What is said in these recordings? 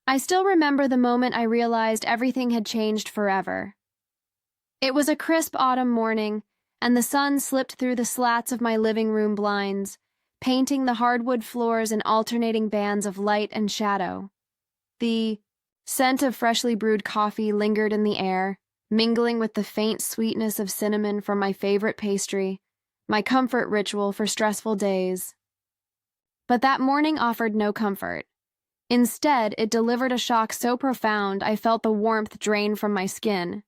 I still remember the moment I realized everything had changed forever. It was a crisp autumn morning, and the sun slipped through the slats of my living room blinds, painting the hardwood floors in alternating bands of light and shadow. The scent of freshly brewed coffee lingered in the air, mingling with the faint sweetness of cinnamon from my favorite pastry, my comfort ritual for stressful days. But that morning offered no comfort. Instead, it delivered a shock so profound I felt the warmth drain from my skin.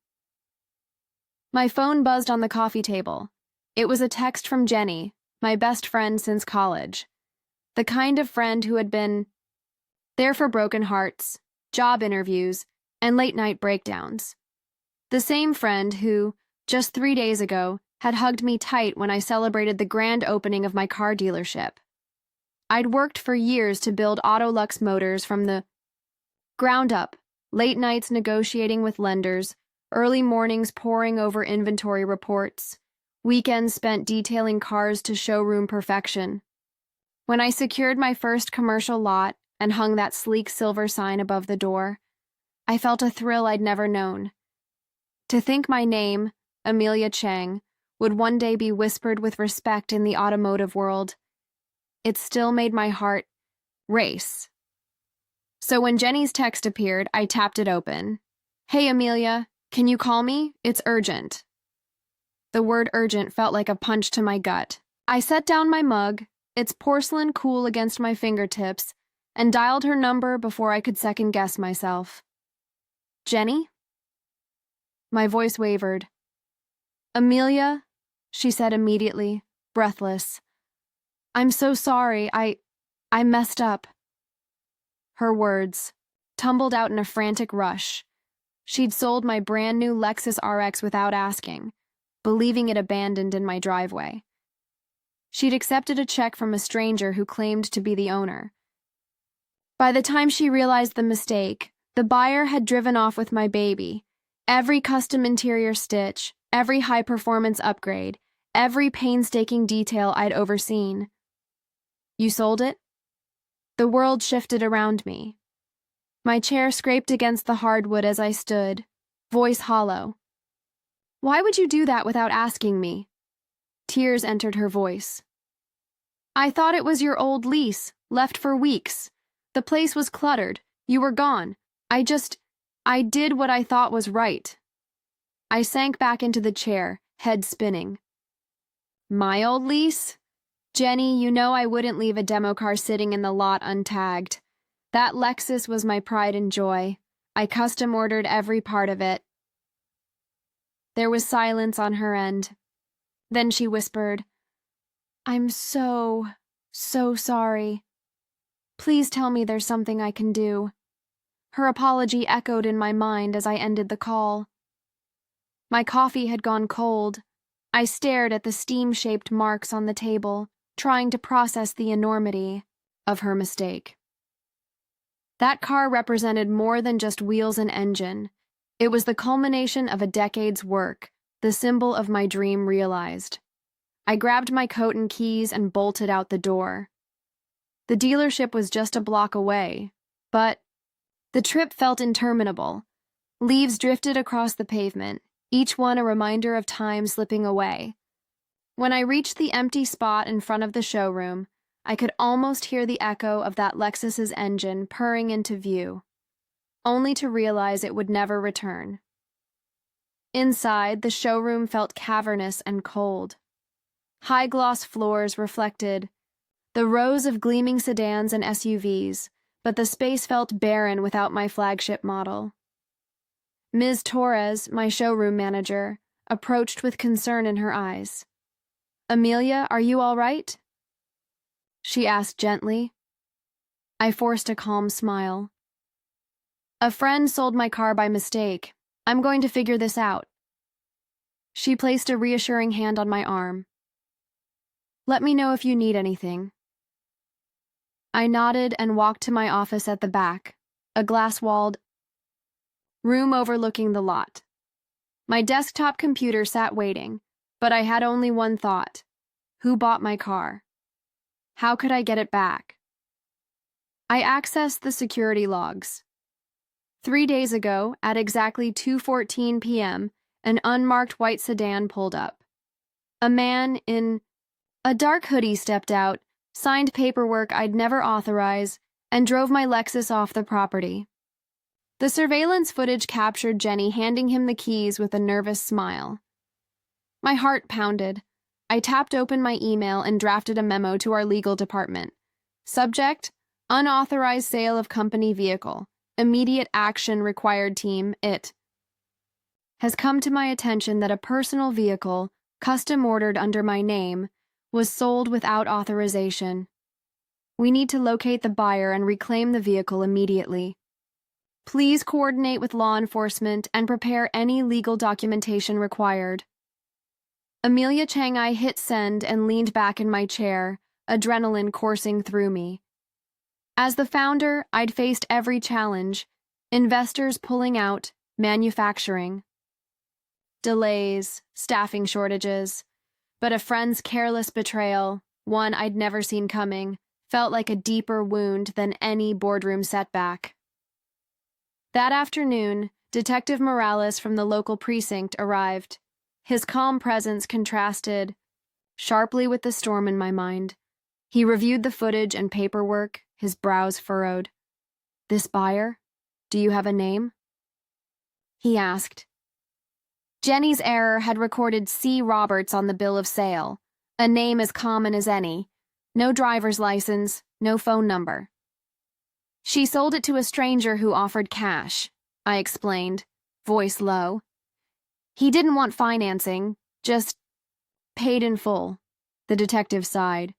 My phone buzzed on the coffee table. It was a text from Jenny, my best friend since college. The kind of friend who had been there for broken hearts, job interviews, and late-night breakdowns. The same friend who, just 3 days ago, had hugged me tight when I celebrated the grand opening of my car dealership. I'd worked for years to build Autolux motors from the ground up, late nights negotiating with lenders, early mornings poring over inventory reports, weekends spent detailing cars to showroom perfection. When I secured my first commercial lot and hung that sleek silver sign above the door, I felt a thrill I'd never known. To think my name, Amelia Chang, would one day be whispered with respect in the automotive world, it still made my heart race. So when Jenny's text appeared, I tapped it open. "Hey, Amelia, can you call me? It's urgent." The word urgent felt like a punch to my gut. I set down my mug, its porcelain cool against my fingertips, and dialed her number before I could second-guess myself. "Jenny?" My voice wavered. "Amelia," she said immediately, breathless. "I'm so sorry, I messed up." Her words tumbled out in a frantic rush. She'd sold my brand new Lexus RX without asking, believing it abandoned in my driveway. She'd accepted a check from a stranger who claimed to be the owner. By the time she realized the mistake, the buyer had driven off with my baby. Every custom interior stitch, every high-performance upgrade, every painstaking detail I'd overseen. "You sold it?" The world shifted around me. My chair scraped against the hardwood as I stood, voice hollow. "Why would you do that without asking me?" Tears entered her voice. "I thought it was your old lease, left for weeks. The place was cluttered. You were gone. I did what I thought was right." I sank back into the chair, head spinning. "My old lease? Jenny, you know I wouldn't leave a demo car sitting in the lot untagged. That Lexus was my pride and joy. I custom-ordered every part of it." There was silence on her end. Then she whispered, "I'm so sorry. Please tell me there's something I can do." Her apology echoed in my mind as I ended the call. My coffee had gone cold. I stared at the steam-shaped marks on the table, trying to process the enormity of her mistake. That car represented more than just wheels and engine. It was the culmination of a decade's work, the symbol of my dream realized. I grabbed my coat and keys and bolted out the door. The dealership was just a block away, but the trip felt interminable. Leaves drifted across the pavement, each one a reminder of time slipping away. When I reached the empty spot in front of the showroom, I could almost hear the echo of that Lexus's engine purring into view, only to realize it would never return. Inside, the showroom felt cavernous and cold. High-gloss floors reflected the rows of gleaming sedans and SUVs, but the space felt barren without my flagship model. Ms. Torres, my showroom manager, approached with concern in her eyes. "Amelia, are you all right?" she asked gently. I forced a calm smile. "A friend sold my car by mistake. I'm going to figure this out." She placed a reassuring hand on my arm. "Let me know if you need anything." I nodded and walked to my office at the back, a glass-walled room overlooking the lot. My desktop computer sat waiting, but I had only one thought. Who bought my car? How could I get it back? I accessed the security logs. 3 days ago, at exactly 2:14 p.m., an unmarked white sedan pulled up. A man in a dark hoodie stepped out, signed paperwork I'd never authorize, and drove my Lexus off the property. The surveillance footage captured Jenny handing him the keys with a nervous smile. My heart pounded. I tapped open my email and drafted a memo to our legal department. Subject: unauthorized sale of company vehicle. Immediate action required, team. It has come to my attention that a personal vehicle, custom ordered under my name, was sold without authorization. We need to locate the buyer and reclaim the vehicle immediately. Please coordinate with law enforcement and prepare any legal documentation required. Amelia Chang. I hit send and leaned back in my chair, adrenaline coursing through me. As the founder, I'd faced every challenge: investors pulling out, manufacturing, delays, staffing shortages. But a friend's careless betrayal, one I'd never seen coming, felt like a deeper wound than any boardroom setback. That afternoon, Detective Morales from the local precinct arrived. His calm presence contrasted sharply with the storm in my mind. He reviewed the footage and paperwork, his brows furrowed. "This buyer? Do you have a name?" he asked. Jenny's error had recorded C. Roberts on the bill of sale, a name as common as any. No driver's license, no phone number. She sold it to a stranger who offered cash, I explained, voice low. He didn't want financing, just paid in full, the detective sighed.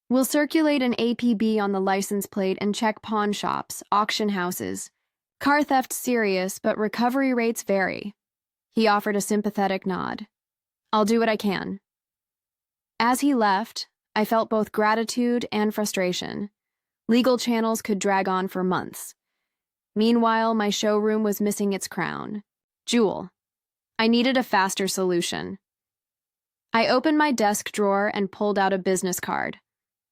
We'll circulate an APB on the license plate and check pawn shops, auction houses. Car theft's serious, but recovery rates vary. He offered a sympathetic nod. I'll do what I can. As he left, I felt both gratitude and frustration. Legal channels could drag on for months. Meanwhile, my showroom was missing its crown. Jewel. I needed a faster solution. I opened my desk drawer and pulled out a business card.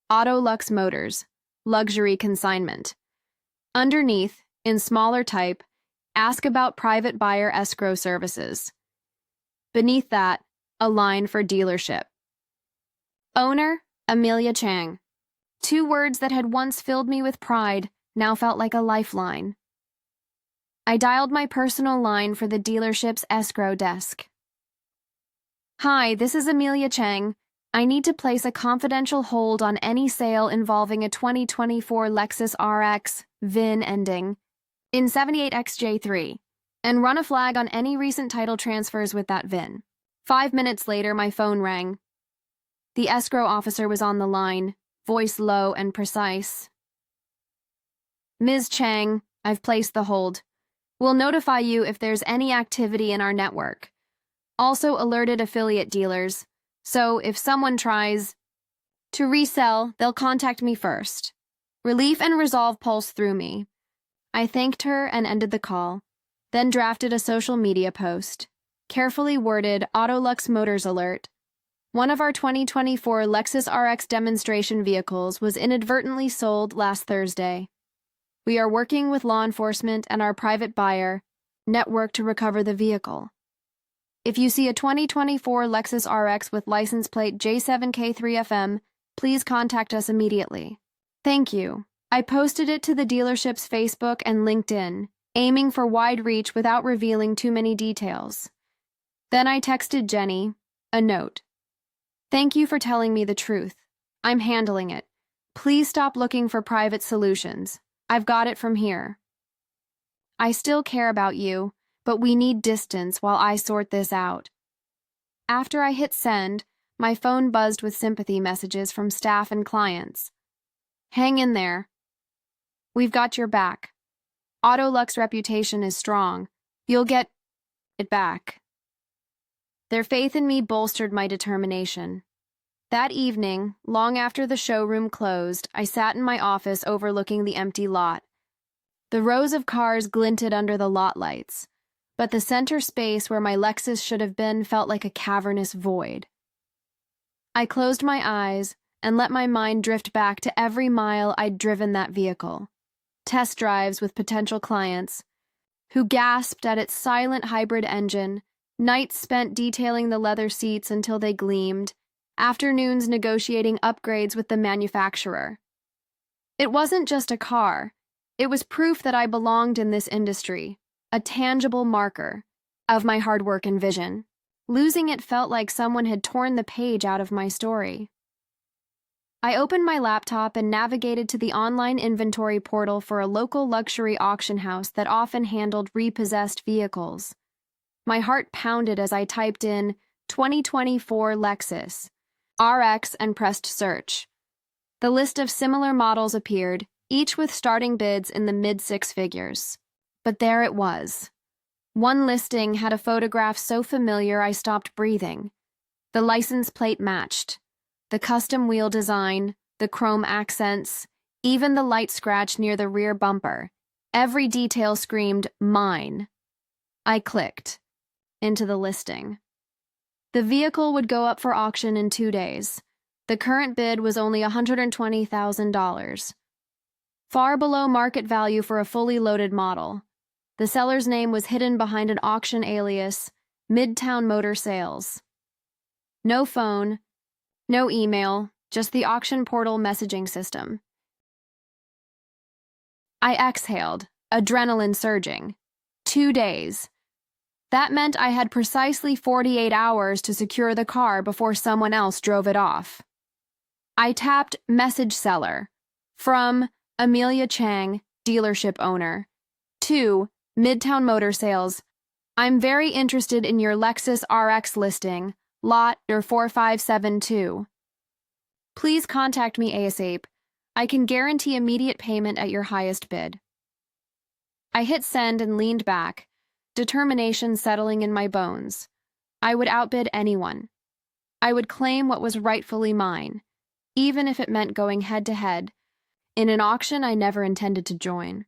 Auto Lux Motors, luxury consignment. Underneath, in smaller type, ask about private buyer escrow services. Beneath that, a line for dealership. Owner, Amelia Chang. 2 words that had once filled me with pride now felt like a lifeline. I dialed my personal line for the dealership's escrow desk. Hi, this is Amelia Chang. I need to place a confidential hold on any sale involving a 2024 Lexus RX, VIN ending in 78XJ3, and run a flag on any recent title transfers with that VIN. 5 minutes later, my phone rang. The escrow officer was on the line, voice low and precise. Ms. Chang, I've placed the hold. We'll notify you if there's any activity in our network. Also alerted affiliate dealers, so if someone tries to resell, they'll contact me first. Relief and resolve pulsed through me. I thanked her and ended the call, then drafted a social media post. Carefully worded Autolux Motors alert. One of our 2024 Lexus RX demonstration vehicles was inadvertently sold last Thursday. We are working with law enforcement and our private buyer network to recover the vehicle. If you see a 2024 Lexus RX with license plate J7K3FM, please contact us immediately. Thank you. I posted it to the dealership's Facebook and LinkedIn, aiming for wide reach without revealing too many details. Then I texted Jenny a note. Thank you for telling me the truth. I'm handling it. Please stop looking for private solutions. I've got it from here. I still care about you, but we need distance while I sort this out. After I hit send, my phone buzzed with sympathy messages from staff and clients. Hang in there. We've got your back. Autolux reputation is strong. You'll get it back. Their faith in me bolstered my determination. That evening, long after the showroom closed, I sat in my office overlooking the empty lot. The rows of cars glinted under the lot lights, but the center space where my Lexus should have been felt like a cavernous void. I closed my eyes and let my mind drift back to every mile I'd driven that vehicle. Test drives with potential clients, who gasped at its silent hybrid engine, nights spent detailing the leather seats until they gleamed, afternoons negotiating upgrades with the manufacturer. It wasn't just a car. It was proof that I belonged in this industry, a tangible marker of my hard work and vision. Losing it felt like someone had torn the page out of my story. I opened my laptop and navigated to the online inventory portal for a local luxury auction house that often handled repossessed vehicles. My heart pounded as I typed in 2024 Lexus RX and pressed search. The list of similar models appeared, each with starting bids in the mid-six figures. But there it was. One listing had a photograph so familiar I stopped breathing. The license plate matched. The custom wheel design, the chrome accents, even the light scratch near the rear bumper. Every detail screamed, mine. I clicked into the listing. The vehicle would go up for auction in 2 days. The current bid was only $120,000. Far below market value for a fully loaded model. The seller's name was hidden behind an auction alias, Midtown Motor Sales. No phone, no email, just the auction portal messaging system. I exhaled, adrenaline surging. 2 days. That meant I had precisely 48 hours to secure the car before someone else drove it off. I tapped Message Seller. From Amelia Chang, dealership owner. To Midtown Motor Sales. I'm very interested in your Lexus RX listing, lot or 4572. Please contact me ASAP. I can guarantee immediate payment at your highest bid. I hit send and leaned back, determination settling in my bones. I would outbid anyone. I would claim what was rightfully mine, even if it meant going head-to-head in an auction I never intended to join.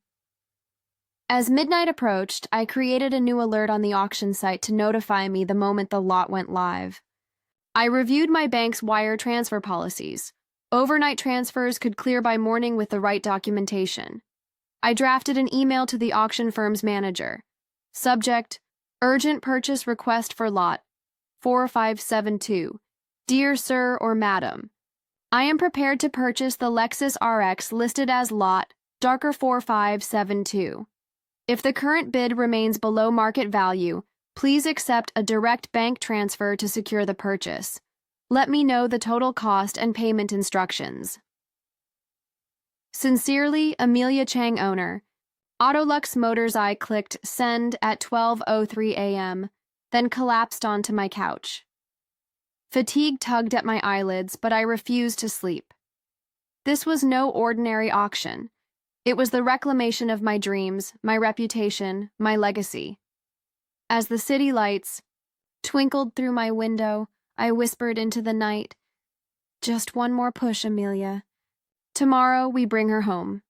As midnight approached, I created a new alert on the auction site to notify me the moment the lot went live. I reviewed my bank's wire transfer policies. Overnight transfers could clear by morning with the right documentation. I drafted an email to the auction firm's manager. Subject, urgent purchase request for lot 4572. Dear Sir or Madam, I am prepared to purchase the Lexus RX listed as lot darker 4572. If the current bid remains below market value, please accept a direct bank transfer to secure the purchase. Let me know the total cost and payment instructions. Sincerely, Amelia Chang, owner. Autolux Motors. I clicked send at 12:03 a.m., then collapsed onto my couch. Fatigue tugged at my eyelids, but I refused to sleep. This was no ordinary auction. It was the reclamation of my dreams, my reputation, my legacy. As the city lights twinkled through my window, I whispered into the night, "Just one more push, Amelia. Tomorrow we bring her home."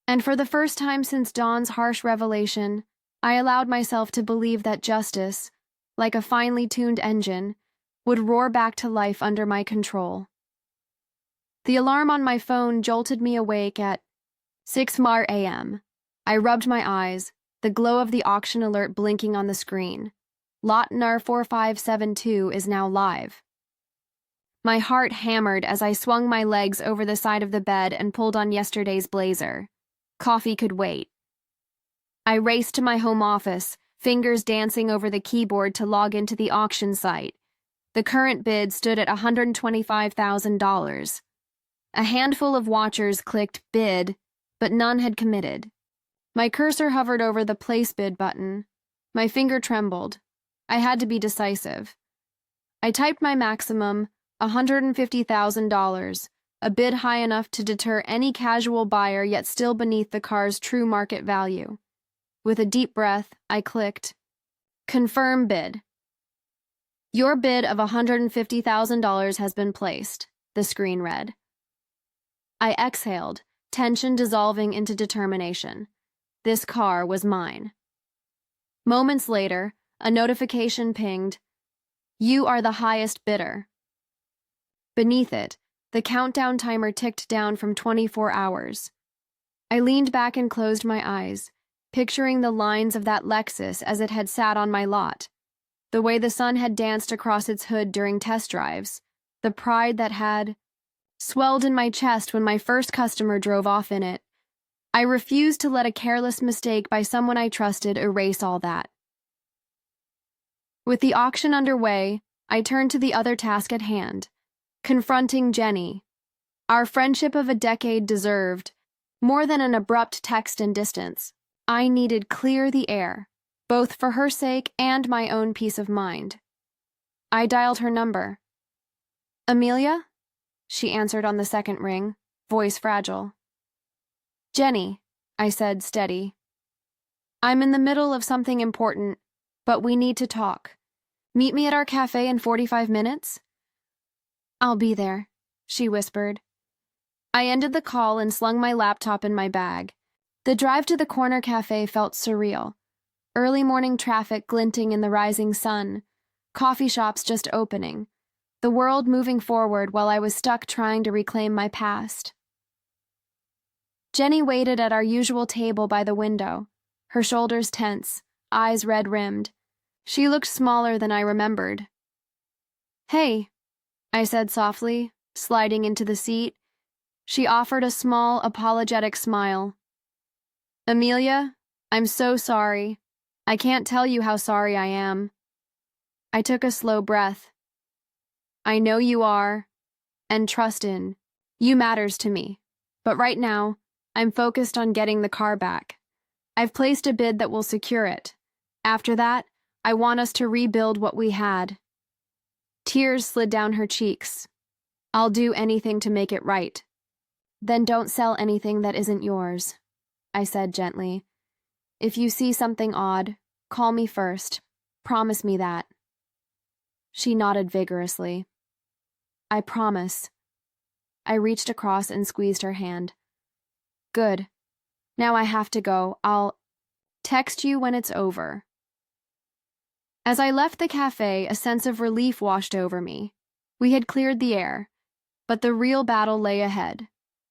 And for the first time since Dawn's harsh revelation, I allowed myself to believe that justice, like a finely tuned engine, would roar back to life under my control. The alarm on my phone jolted me awake at 6 a.m. I rubbed my eyes, the glow of the auction alert blinking on the screen. Lot NR 4572 is now live. My heart hammered as I swung my legs over the side of the bed and pulled on yesterday's blazer. Coffee could wait. I raced to my home office, fingers dancing over the keyboard to log into the auction site. The current bid stood at $125,000. A handful of watchers clicked bid, but none had committed. My cursor hovered over the place bid button. My finger trembled. I had to be decisive. I typed my maximum, $150,000, a bid high enough to deter any casual buyer yet still beneath the car's true market value. With a deep breath, I clicked confirm bid. Your bid of $150,000 has been placed, the screen read. I exhaled, tension dissolving into determination. This car was mine. Moments later, a notification pinged. You are the highest bidder. Beneath it, the countdown timer ticked down from 24 hours. I leaned back and closed my eyes, picturing the lines of that Lexus as it had sat on my lot, the way the sun had danced across its hood during test drives, the pride that had swelled in my chest when my first customer drove off in it. I refused to let a careless mistake by someone I trusted erase all that. With the auction underway, I turned to the other task at hand, confronting Jenny. Our friendship of a decade deserved more than an abrupt text and distance. I needed clear the air, both for her sake and my own peace of mind. I dialed her number. "Amelia?" She answered on the second ring, voice fragile. "Jenny," I said, steady. "I'm in the middle of something important, but we need to talk. Meet me at our cafe in 45 minutes? "I'll be there," she whispered. I ended the call and slung my laptop in my bag. The drive to the corner cafe felt surreal. Early morning traffic glinting in the rising sun, coffee shops just opening, the world moving forward while I was stuck trying to reclaim my past. Jenny waited at our usual table by the window, her shoulders tense, eyes red-rimmed. She looked smaller than I remembered. "Hey," I said softly, sliding into the seat. She offered a small, apologetic smile. "Amelia, I'm so sorry. I can't tell you how sorry I am." I took a slow breath. "I know you are, and trust in. You matters to me. But right now, I'm focused on getting the car back. I've placed a bid that will secure it. After that, I want us to rebuild what we had." Tears slid down her cheeks. "I'll do anything to make it right." "Then don't sell anything that isn't yours," I said gently. "If you see something odd, call me first. Promise me that." She nodded vigorously. "I promise." I reached across and squeezed her hand. "Good. Now I have to go. I'll text you when it's over." As I left the cafe, a sense of relief washed over me. We had cleared the air, but the real battle lay ahead.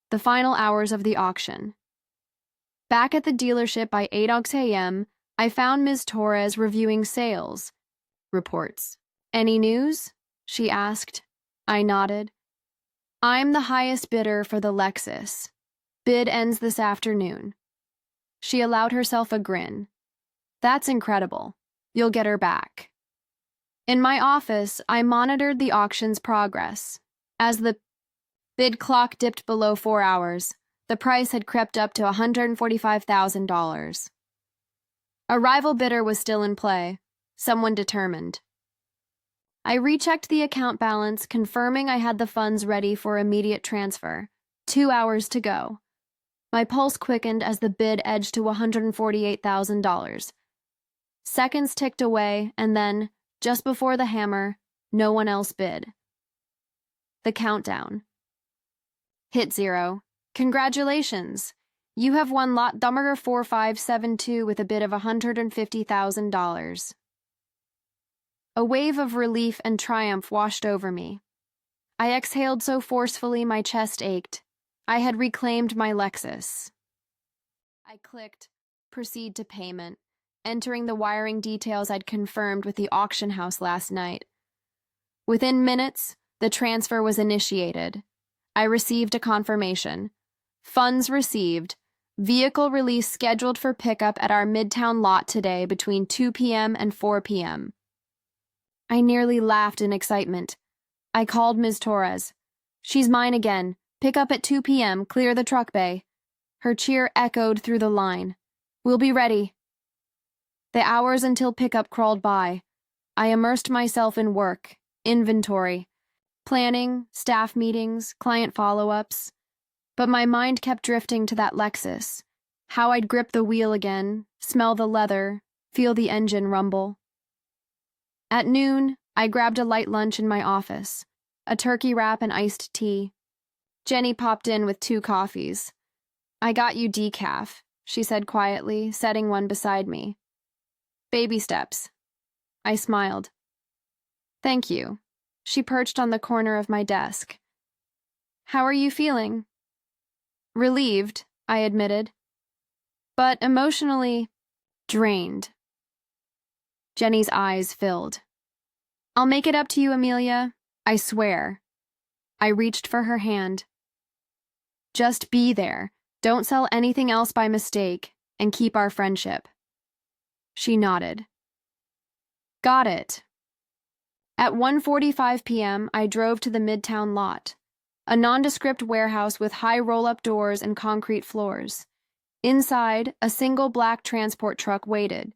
The final hours of the auction. Back at the dealership by 8 a.m., I found Ms. Torres reviewing sales reports. "Any news?" she asked. I nodded. "I'm the highest bidder for the Lexus. Bid ends this afternoon." She allowed herself a grin. "That's incredible. You'll get her back." In my office, I monitored the auction's progress. As the bid clock dipped below 4 hours, the price had crept up to $145,000. A rival bidder was still in play, someone determined. I rechecked the account balance, confirming I had the funds ready for immediate transfer. 2 hours to go. My pulse quickened as the bid edged to $148,000. Seconds ticked away, and then, just before the hammer, no one else bid. The countdown. Hit 0. Congratulations! You have won lot number 4572 with a bid of $150,000. A wave of relief and triumph washed over me. I exhaled so forcefully my chest ached. I had reclaimed my Lexus. I clicked, proceed to payment, entering the wiring details I'd confirmed with the auction house last night. Within minutes, the transfer was initiated. I received a confirmation. Funds received. Vehicle release scheduled for pickup at our Midtown lot today between 2 p.m. and 4 p.m. I nearly laughed in excitement. I called Ms. Torres. "She's mine again. Pick up at 2 p.m. Clear the truck bay." Her cheer echoed through the line. "We'll be ready." The hours until pickup crawled by. I immersed myself in work, inventory, planning, staff meetings, client follow-ups. But my mind kept drifting to that Lexus. How I'd grip the wheel again, smell the leather, feel the engine rumble. At noon, I grabbed a light lunch in my office, a turkey wrap and iced tea. Jenny popped in with 2 coffees. "I got you decaf," she said quietly, setting one beside me. "Baby steps." I smiled. "Thank you." She perched on the corner of my desk. "How are you feeling?" "Relieved," I admitted. "But emotionally, Drained. Jenny's eyes filled. I'll make it up to you, Amelia. I swear. I reached for her hand. Just be there. Don't sell anything else by mistake, and keep our friendship. She nodded. Got it. At 1:45 p.m., I drove to the Midtown lot, a nondescript warehouse with high roll-up doors and concrete floors. Inside, a single black transport truck waited.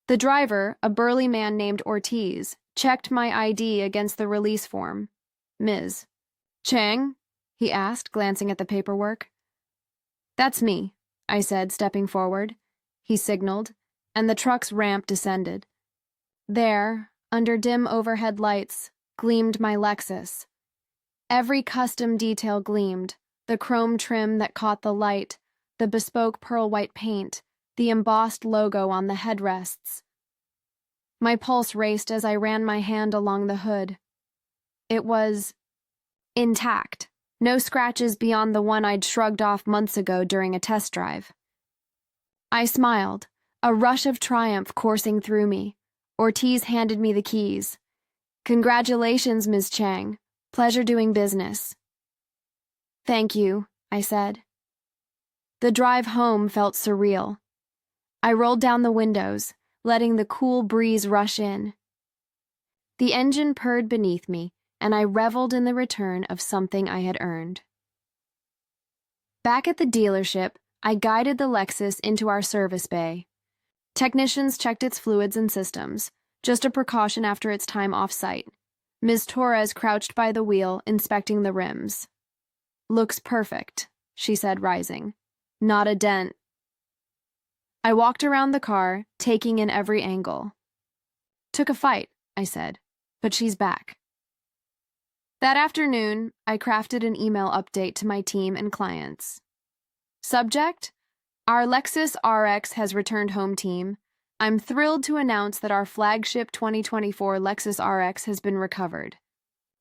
The driver, a burly man named Ortiz, checked my ID against the release form. Ms. Chang? He asked, glancing at the paperwork. That's me, I said, stepping forward. He signaled, and the truck's ramp descended. There, under dim overhead lights, gleamed my Lexus. Every custom detail gleamed, the chrome trim that caught the light, the bespoke pearl-white paint, the embossed logo on the headrests. My pulse raced as I ran my hand along the hood. It was intact, no scratches beyond the one I'd shrugged off months ago during a test drive. I smiled, a rush of triumph coursing through me. Ortiz handed me the keys. Congratulations, Ms. Chang. Pleasure doing business. Thank you, I said. The drive home felt surreal. I rolled down the windows, letting the cool breeze rush in. The engine purred beneath me, and I reveled in the return of something I had earned. Back at the dealership, I guided the Lexus into our service bay. Technicians checked its fluids and systems, just a precaution after its time off-site. Ms. Torres crouched by the wheel, inspecting the rims. Looks perfect, she said, rising. Not a dent. I walked around the car, taking in every angle. Took a fight, I said, but she's back. That afternoon, I crafted an email update to my team and clients. Subject: Our Lexus RX has returned home, team. I'm thrilled to announce that our flagship 2024 Lexus RX has been recovered.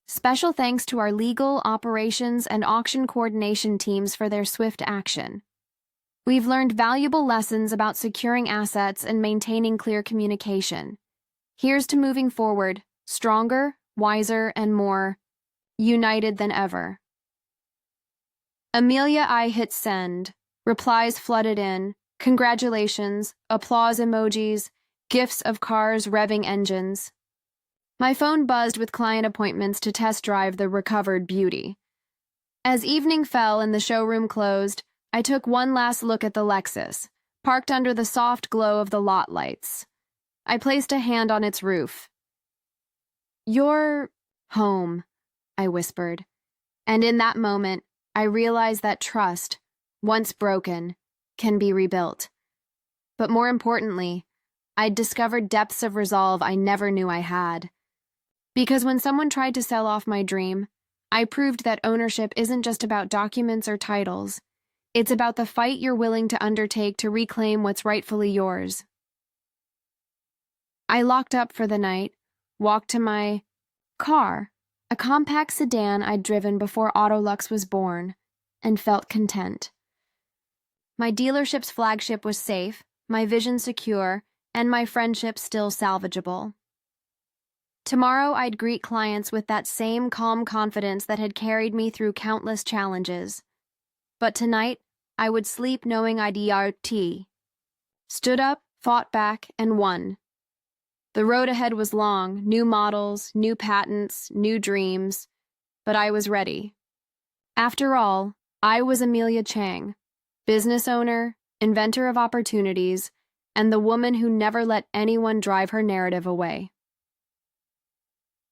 Special thanks to our legal, operations, and auction coordination teams for their swift action. We've learned valuable lessons about securing assets and maintaining clear communication. Here's to moving forward, stronger, wiser, and more united than ever. Amelia I hit send. Replies flooded in. Congratulations, applause emojis, gifs of cars revving engines. My phone buzzed with client appointments to test drive the recovered beauty. As evening fell and the showroom closed, I took one last look at the Lexus, parked under the soft glow of the lot lights. I placed a hand on its roof. You're home, I whispered. And in that moment, I realized that trust, once broken, can be rebuilt. But more importantly, I'd discovered depths of resolve I never knew I had. Because when someone tried to sell off my dream, I proved that ownership isn't just about documents or titles. It's about the fight you're willing to undertake to reclaim what's rightfully yours. I locked up for the night, walked to my car, a compact sedan I'd driven before Autolux was born, and felt content. My dealership's flagship was safe, my vision secure, and my friendship still salvageable. Tomorrow I'd greet clients with that same calm confidence that had carried me through countless challenges. But tonight, I would sleep knowing I'd ERT. Stood up, fought back, and won. The road ahead was long, new models, new patents, new dreams, but I was ready. After all, I was Amelia Chang, business owner, inventor of opportunities, and the woman who never let anyone drive her narrative away.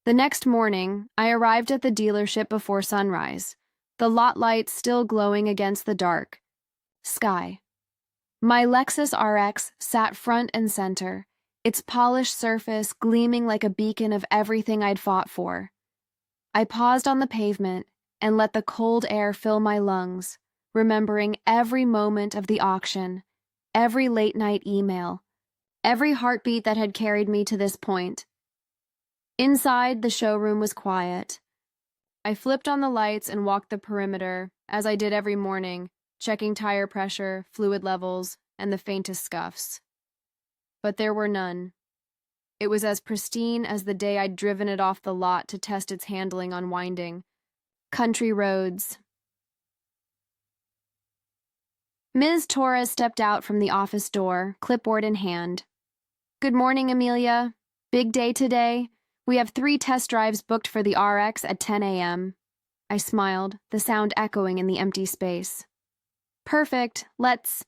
The next morning, I arrived at the dealership before sunrise, the lot lights still glowing against the dark sky. My Lexus RX sat front and center, its polished surface gleaming like a beacon of everything I'd fought for. I paused on the pavement and let the cold air fill my lungs, remembering every moment of the auction, every late-night email, every heartbeat that had carried me to this point. Inside, the showroom was quiet. I flipped on the lights and walked the perimeter, as I did every morning, checking tire pressure, fluid levels, and the faintest scuffs. but there were none. It was as pristine as the day I'd driven it off the lot to test its handling on winding country roads. Ms. Torres stepped out from the office door, clipboard in hand. "Good morning, Amelia. Big day today. We have 3 test drives booked for the RX at 10 a.m. I smiled, the sound echoing in the empty space. "Perfect. Let's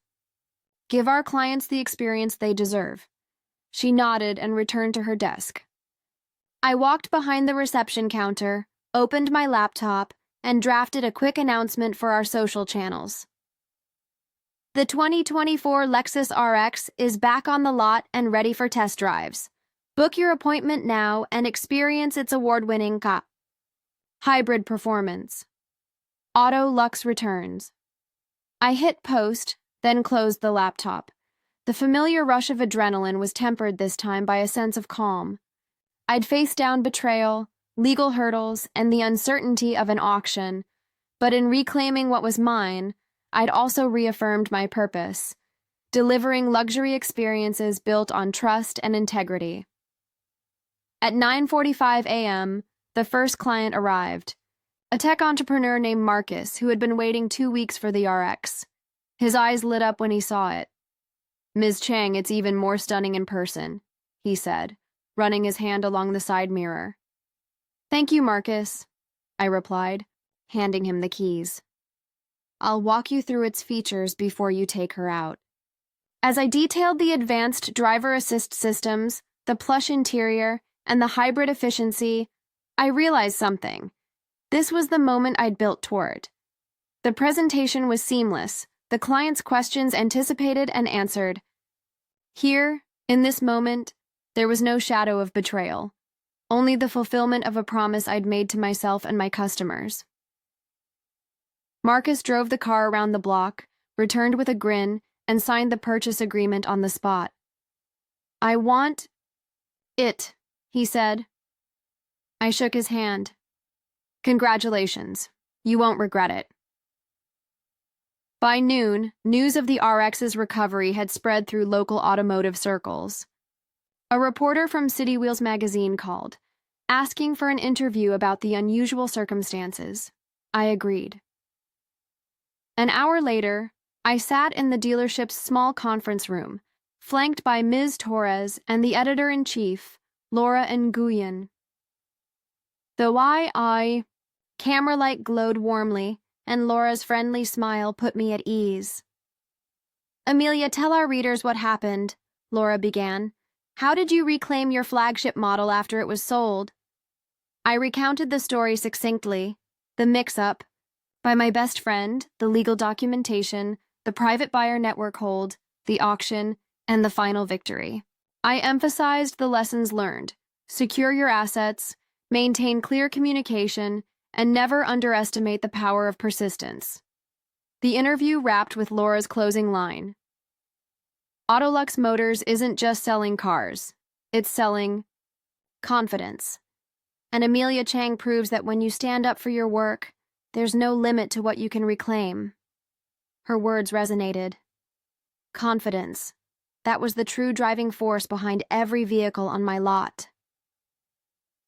give our clients the experience they deserve." She nodded and returned to her desk. I walked behind the reception counter, opened my laptop, and drafted a quick announcement for our social channels. The 2024 Lexus RX is back on the lot and ready for test drives. Book your appointment now and experience its award-winning hybrid performance. Auto Lux returns. I hit post, then closed the laptop. The familiar rush of adrenaline was tempered this time by a sense of calm. I'd faced down betrayal, legal hurdles, and the uncertainty of an auction, but in reclaiming what was mine, I'd also reaffirmed my purpose, delivering luxury experiences built on trust and integrity. At 9:45 a.m., the first client arrived, a tech entrepreneur named Marcus who had been waiting 2 weeks for the RX. His eyes lit up when he saw it. "Ms. Chang, it's even more stunning in person," he said, running his hand along the side mirror. "Thank you, Marcus," I replied, handing him the keys. "I'll walk you through its features before you take her out." As I detailed the advanced driver assist systems, the plush interior, and the hybrid efficiency, I realized something. This was the moment I'd built toward. The presentation was seamless, the client's questions anticipated and answered. Here, in this moment, there was no shadow of betrayal, only the fulfillment of a promise I'd made to myself and my customers. Marcus drove the car around the block, returned with a grin, and signed the purchase agreement on the spot. "I want it," he said. I shook his hand. "Congratulations. You won't regret it." By noon, news of the RX's recovery had spread through local automotive circles. A reporter from City Wheels magazine called, asking for an interview about the unusual circumstances. I agreed. An hour later, I sat in the dealership's small conference room, flanked by Ms. Torres and the editor-in-chief, Laura Nguyen. The camera light glowed warmly, and Laura's friendly smile put me at ease. "Amelia, tell our readers what happened," Laura began. "How did you reclaim your flagship model after it was sold?" I recounted the story succinctly, the mix-up, by my best friend, the legal documentation, the private buyer network hold, the auction, and the final victory. I emphasized the lessons learned: secure your assets, maintain clear communication, and never underestimate the power of persistence. The interview wrapped with Laura's closing line. Autolux Motors isn't just selling cars, it's selling confidence. And Amelia Chang proves that when you stand up for your work, there's no limit to what you can reclaim. Her words resonated. Confidence. That was the true driving force behind every vehicle on my lot.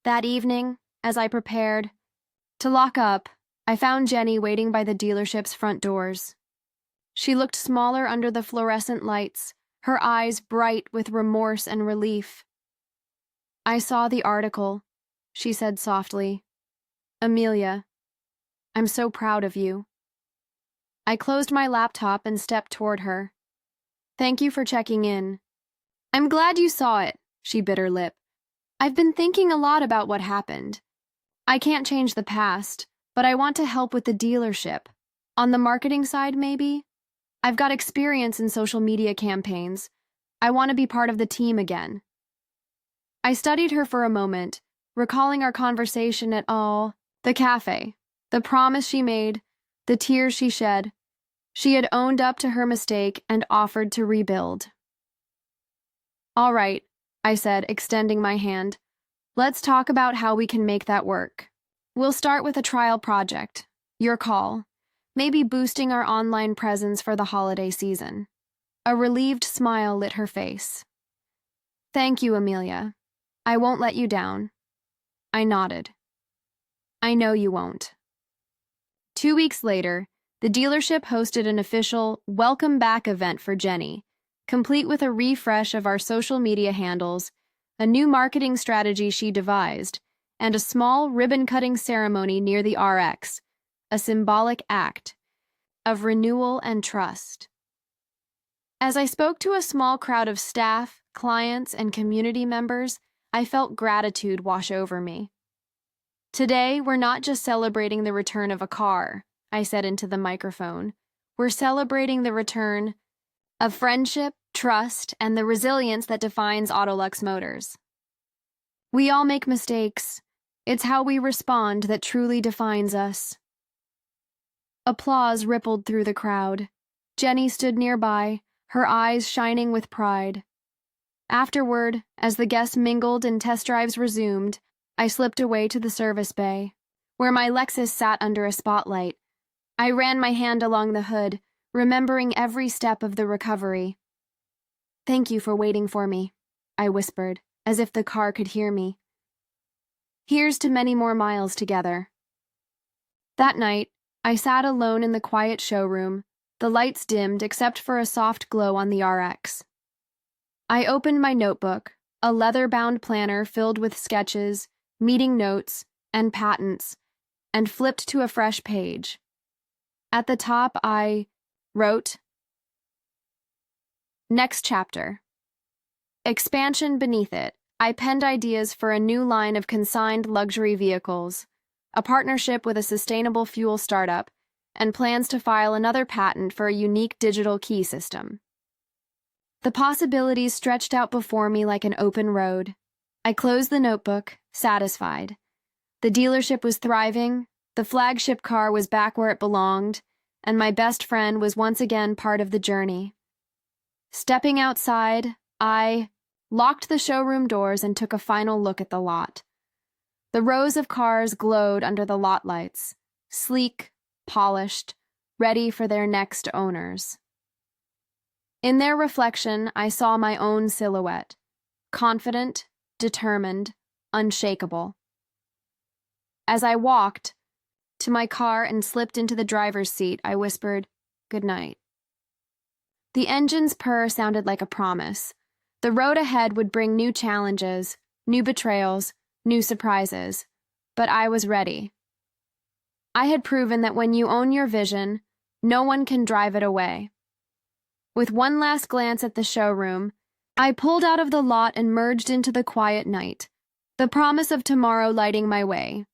That evening, as I prepared to lock up, I found Jenny waiting by the dealership's front doors. She looked smaller under the fluorescent lights, her eyes bright with remorse and relief. "I saw the article," she said softly. "Amelia, I'm so proud of you." I closed my laptop and stepped toward her. "Thank you for checking in." "I'm glad you saw it," she bit her lip. "I've been thinking a lot about what happened. I can't change the past, but I want to help with the dealership. On the marketing side, maybe? I've got experience in social media campaigns. I want to be part of the team again." I studied her for a moment, recalling our conversation at the cafe, the promise she made, the tears she shed. She had owned up to her mistake and offered to rebuild. "All right," I said, extending my hand. "Let's talk about how we can make that work. We'll start with a trial project. Your call. Maybe boosting our online presence for the holiday season." A relieved smile lit her face. Thank you, Amelia. I won't let you down. I nodded. I know you won't. 2 weeks later, the dealership hosted an official welcome back event for Jenny, complete with a refresh of our social media handles, a new marketing strategy she devised, and a small ribbon-cutting ceremony near the RX, a symbolic act of renewal and trust. As I spoke to a small crowd of staff, clients, and community members, I felt gratitude wash over me. Today, we're not just celebrating the return of a car, I said into the microphone. We're celebrating the return of friendship, trust, and the resilience that defines Autolux Motors. We all make mistakes. It's how we respond that truly defines us. Applause rippled through the crowd. Jenny stood nearby, her eyes shining with pride. Afterward, as the guests mingled and test drives resumed, I slipped away to the service bay, where my Lexus sat under a spotlight. I ran my hand along the hood, remembering every step of the recovery. Thank you for waiting for me, I whispered, as if the car could hear me. Here's to many more miles together. That night, I sat alone in the quiet showroom, the lights dimmed except for a soft glow on the RX. I opened my notebook, a leather-bound planner filled with sketches, meeting notes, and patents, and flipped to a fresh page. At the top, I wrote, Next chapter. Expansion beneath it, I penned ideas for a new line of consigned luxury vehicles, a partnership with a sustainable fuel startup, and plans to file another patent for a unique digital key system. The possibilities stretched out before me like an open road. I closed the notebook, satisfied. The dealership was thriving, the flagship car was back where it belonged, and my best friend was once again part of the journey. Stepping outside, I locked the showroom doors and took a final look at the lot. The rows of cars glowed under the lot lights, sleek, polished, ready for their next owners. In their reflection, I saw my own silhouette, confident, determined, unshakable. As I walked to my car and slipped into the driver's seat, I whispered, "Good night." The engine's purr sounded like a promise. The road ahead would bring new challenges, new betrayals, new surprises, but I was ready. I had proven that when you own your vision, no one can drive it away. With one last glance at the showroom, I pulled out of the lot and merged into the quiet night, the promise of tomorrow lighting my way.